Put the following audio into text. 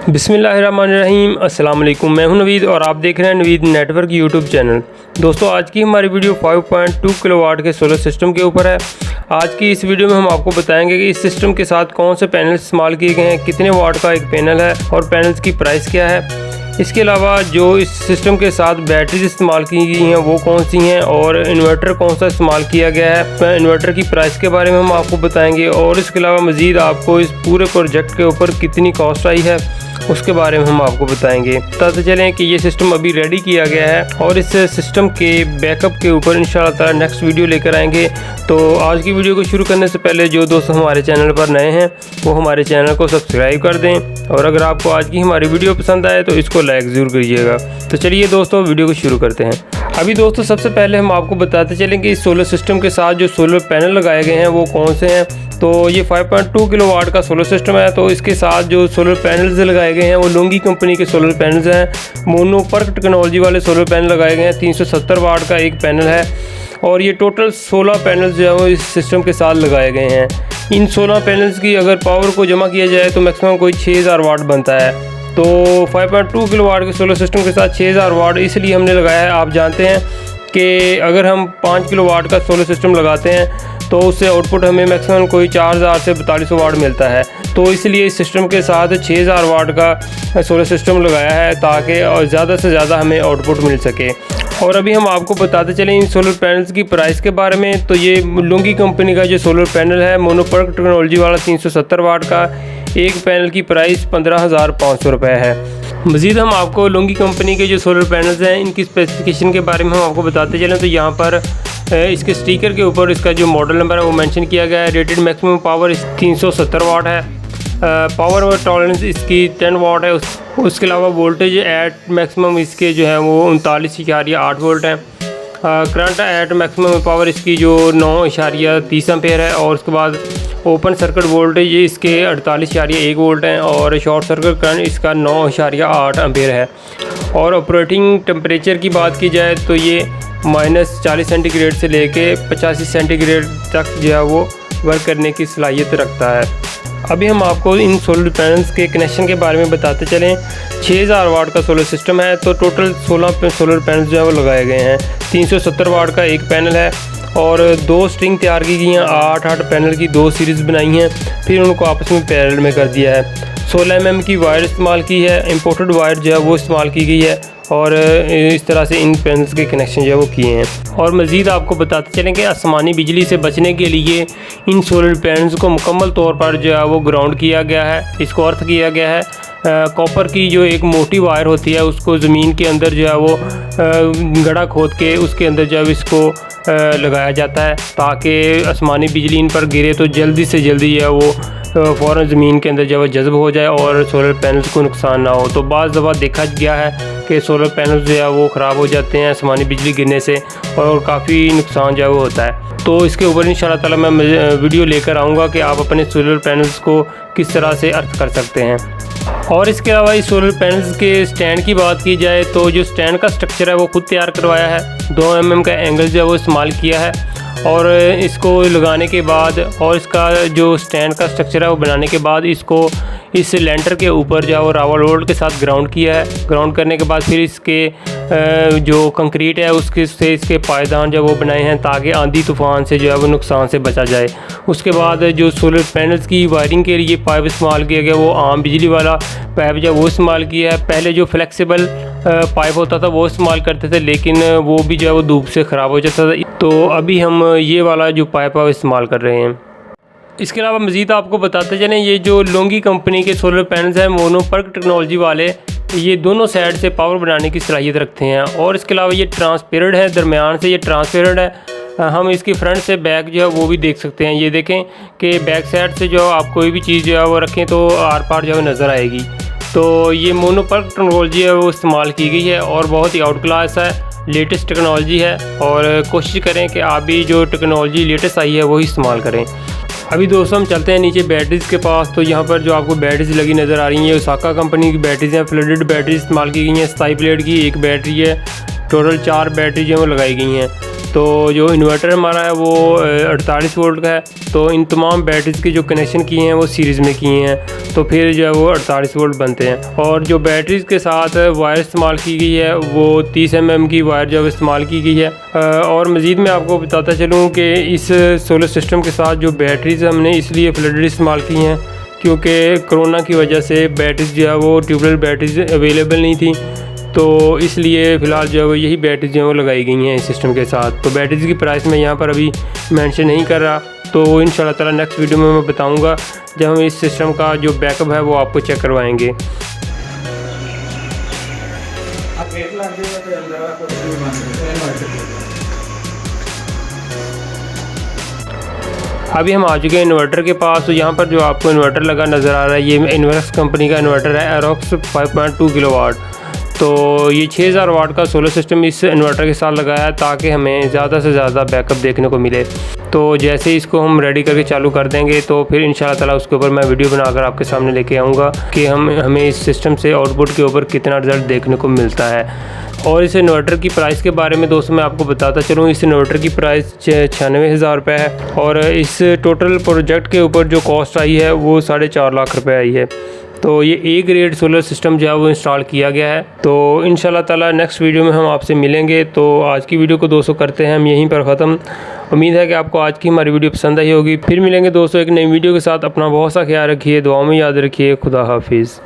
बिस्मिल्लाहिर्रहमानिर्रहीम। अस्सलाम वालेकुम। मैं हूं नवीद और आप देख रहे हैं नवीद नेटवर्क यूट्यूब चैनल। दोस्तों, आज की हमारी वीडियो 5.2 किलोवाट के सोलर सिस्टम के ऊपर है। आज की इस वीडियो में हम आपको बताएंगे कि इस सिस्टम के साथ कौन से पैनल इस्तेमाल किए गए हैं, कितने वाट का एक पैनल है और पैनल्स की प्राइस क्या है। इसके अलावा जो इस सिस्टम के साथ बैटरीज इस्तेमाल की गई हैं वो कौन सी हैं और इन्वर्टर कौन सा इस्तेमाल किया गया है, इन्वर्टर की प्राइस के बारे में हम आपको बताएंगे। और इसके अलावा मज़ीद आपको इस पूरे प्रोजेक्ट के ऊपर कितनी कॉस्ट आई है उसके बारे में हम आपको बताएंगे। बताते चलें कि ये सिस्टम अभी रेडी किया गया है और इस सिस्टम के बैकअप के ऊपर इंशाल्लाह ताला नेक्स्ट वीडियो लेकर आएंगे। तो आज की वीडियो को शुरू करने से पहले जो दोस्त हमारे चैनल पर नए हैं वो हमारे चैनल को सब्सक्राइब कर दें और अगर आपको आज की हमारी वीडियो पसंद आए तो इसको लाइक ज़रूर करिएगा। तो चलिए दोस्तों, वीडियो को शुरू करते हैं। अभी दोस्तों, सबसे पहले हम आपको बताते चलें कि इस सोलर सिस्टम के साथ जो सोलर पैनल लगाए गए हैं वो कौन से हैं। तो ये 5.2 किलोवाट का सोलर सिस्टम है। तो इसके साथ जो सोलर पैनल्स लगाए गए हैं वो लोंगी कंपनी के सोलर पैनल्स हैं। मोनो पर्क टेक्नोलॉजी वाले सोलर पैनल लगाए गए हैं। 370 वाट का एक पैनल है और ये टोटल 16 पैनल्स जो है वो इस सिस्टम के साथ लगाए गए हैं। इन 16 पैनल्स की अगर पावर को जमा किया जाए तो मैक्सिमम कोई 6000 वाट बनता है। तो 5.2 किलोवाट के सोलर सिस्टम के साथ 6000 वाट इसलिए हमने लगाया है। आप जानते हैं कि अगर हम 5 किलोवाट का सोलर सिस्टम लगाते हैं तो उससे आउटपुट हमें मैक्सिमम कोई 4000 से 4200 वाट मिलता है। तो इसलिए इस सिस्टम के साथ 6000 वाट का सोलर सिस्टम लगाया है ताकि ज़्यादा से ज़्यादा हमें आउटपुट मिल सके। और अभी हम आपको बताते चलें इन सोलर पैनल्स की प्राइस के बारे में। तो ये लुंगी कंपनी का जो सोलर पैनल है मोनोपर्क टेक्नोलॉजी वाला 370 वाट का, एक पैनल की प्राइस 15,500 रुपये है। मज़ीद हम आपको लुंगी कंपनी के जो सोलर पैनल्स हैं इनकी स्पेसिफिकेशन के बारे में हम आपको बताते चलें। तो यहाँ पर इसके स्टिकर के ऊपर इसका जो मॉडल नंबर है वो मेंशन किया गया है। रेटेड मैक्सिमम पावर 370 वाट है। पावर और टॉलरेंस इसकी 10 वाट है। उसके अलावा वोल्टेज एट मैक्सिमम इसके जो है वो 39.8 वोल्ट है। करंट एट मैक्सिमम पावर इसकी जो 9.30 एम्पेयर है। और उसके बाद ओपन सर्किट वोल्टेज इसके 48.1 वोल्ट हैं और शॉर्ट सर्किट करंट इसका 9.8 एम्पेयर है। और ऑपरेटिंग टेम्परेचर की बात की जाए तो ये -40 सेंटीग्रेड से लेके 85 सेंटीग्रेड तक जो है वो वर्क करने की सलाहियत रखता है। अभी हम आपको इन सोलर पैनल्स के कनेक्शन के बारे में बताते चलें। 6000 वाट का सोलर सिस्टम है तो टोटल 16 सोलर पैनल्स जो है वो लगाए गए हैं। 370 वाट का एक पैनल है और 2 स्ट्रिंग तैयार की गई हैं। 8 पैनल की 2 सीरीज़ बनाई हैं, फिर उनको आपस में पैरेलल में कर दिया है। 16 mm की वायर इस्तेमाल की है। इंपोर्टेड वायर जो है वो इस्तेमाल की गई है और इस तरह से इन पैनल्स के कनेक्शन जो है वो किए हैं। और मज़ीद आपको बताते चलें कि आसमानी बिजली से बचने के लिए इन सोलर पैनल्स को मुकम्मल तौर पर जो है वो ग्राउंड किया गया है। इसको अर्थ किया गया है। कॉपर की जो एक मोटी वायर होती है उसको ज़मीन के अंदर जो है वो गड्ढा खोद के उसके अंदर जो है इसको लगाया जाता है ताकि आसमानी बिजली इन पर गिरे तो जल्दी से जल्दी जो है वो फ़ौरन ज़मीन के अंदर जब जज़्ब हो जाए और सोलर पैनल्स को नुकसान ना हो। तो बाज़ दफ़ा देखा गया है कि सोलर पैनल्स जो है वो ख़राब हो जाते हैं आसमानी बिजली गिरने से और काफ़ी नुकसान जो है वो होता है। तो इसके ऊपर इंशाल्लाह ताला मैं वीडियो लेकर आऊँगा कि आप अपने सोलर पैनल्स को किस तरह से अर्थ कर सकते हैं। और इसके अलावा इस सोलर पैनल्स के स्टैंड की बात की जाए तो जो स्टैंड का स्ट्रक्चर है वो खुद तैयार करवाया है। 2 mm का एंगल जो है वो इस्तेमाल किया है और इसको लगाने के बाद और इसका जो स्टैंड का स्ट्रक्चर है वो बनाने के बाद इसको इस लेंटर के ऊपर जो है वो रावल रोड के साथ ग्राउंड किया है। ग्राउंड करने के बाद फिर इसके जो कंक्रीट है उसके से इसके पायदान जो वो बनाए हैं ताकि आंधी तूफ़ान से जो है वो नुकसान से बचा जाए। उसके बाद जो सोलर पैनल्स की वायरिंग के लिए पाइप इस्तेमाल किया गया वो आम बिजली वाला पाइप जो है वो इस्तेमाल किया है। पहले जो फ्लेक्सिबल पाइप होता था वो इस्तेमाल करते थे लेकिन वो भी जो है वो धूप से ख़राब हो जाता था। तो अभी हम ये वाला जो पाइप है वो इस्तेमाल कर रहे हैं। इसके अलावा मज़ीद आपको बताते चलें ये जो लोंगी कंपनी के सोलर पैनल्स हैं मोनोपर्क टेक्नोलॉजी वाले, ये दोनों साइड से पावर बनाने की सलाहियत रखते हैं। और इसके अलावा ये ट्रांसपेरेंट है, दरमियान से ये ट्रांसपेरेंट है। हम इसकी फ्रंट से बैक जो है वो भी देख सकते हैं। ये देखें कि बैक साइड से जो आप कोई भी चीज़ जो है वो रखें तो आर पार जो है नज़र आएगी। तो ये मोनोपर्क टेक्नोलॉजी है वो इस्तेमाल की गई है और बहुत ही आउट क्लास है, लेटेस्ट टेक्नोलॉजी है। और कोशिश करें कि आप भी जो टेक्नोलॉजी लेटेस्ट आई है वही इस्तेमाल करें। अभी दोस्तों हम चलते हैं नीचे बैटरीज़ के पास। तो यहाँ पर जो आपको बैटरीज लगी नज़र आ रही हैं ओसाका कंपनी की बैटरीज हैं। फ्लडेड बैटरी इस्तेमाल की गई हैं। 27 प्लेट की एक बैटरी है। टोटल 4 बैटरी जो है वो लगाई गई हैं। तो जो इन्वर्टर हमारा है वो 48 वोल्ट का है। तो इन तमाम बैटरीज़ के जो कनेक्शन किए हैं वो सीरीज़ में किए हैं, तो फिर जो है वो 48 वोल्ट बनते हैं। और जो बैटरीज़ के साथ वायर इस्तेमाल की गई है वो 30 mm की वायर जो है इस्तेमाल की गई है। और मज़ीद मैं आपको बताता चलूँ कि इस सोलर सिस्टम के साथ जो बैटरीज़ हमने इसलिए फ्लडेड इस्तेमाल की हैं क्योंकि कोरोना की वजह से बैटरीज़ जो है वो ट्यूबवेल बैटरीज़ अवेलेबल नहीं थी, तो इसलिए फ़िलहाल जो है वो यही बैटरीज़ जो है वो लगाई गई हैं इस सिस्टम के साथ। तो बैटरीज़ की प्राइस मैं यहाँ पर अभी मेंशन नहीं कर रहा, तो इंशाल्लाह ताला नेक्स्ट वीडियो में मैं बताऊँगा जब हम इस सिस्टम का जो बैकअप है वो आपको चेक करवाएंगे। अभी हम आ चुके हैं इन्वर्टर के पास। तो यहाँ पर जो आपको इन्वर्टर लगा नज़र आ रहा है ये इन्वर्क्स कंपनी का इन्वर्टर है, एरोक्स 5.2 किलोवाट। तो ये 6000 वाट का सोलर सिस्टम इस इन्वर्टर के साथ लगाया है ताकि हमें ज़्यादा से ज़्यादा बैकअप देखने को मिले। तो जैसे ही इसको हम रेडी करके चालू कर देंगे तो फिर इंशाल्लाह ताला उसके ऊपर मैं वीडियो बनाकर आपके सामने लेके आऊँगा कि हमें इस सिस्टम से आउटपुट के ऊपर कितना रिज़ल्ट देखने को मिलता है। और इस इन्वर्टर की प्राइस के बारे में दोस्तों मैं आपको बताता चलूँ, इस इन्वर्टर की प्राइस 96,000 रुपये है और इस टोटल प्रोजेक्ट के ऊपर जो कॉस्ट आई है वो 4.5 लाख रुपये आई है। तो ये A ग्रेड सोलर सिस्टम जो है वो इंस्टॉल किया गया है। तो इंशाल्लाह ताला नेक्स्ट वीडियो में हम आपसे मिलेंगे। तो आज की वीडियो को दोस्तों करते हैं हम यहीं पर ख़त्म। उम्मीद है कि आपको आज की हमारी वीडियो पसंद आई होगी। फिर मिलेंगे दोस्तों एक नई वीडियो के साथ। अपना बहुत सा ख्याल रखिए, दुआओं में याद रखिए। खुदा हाफिज़।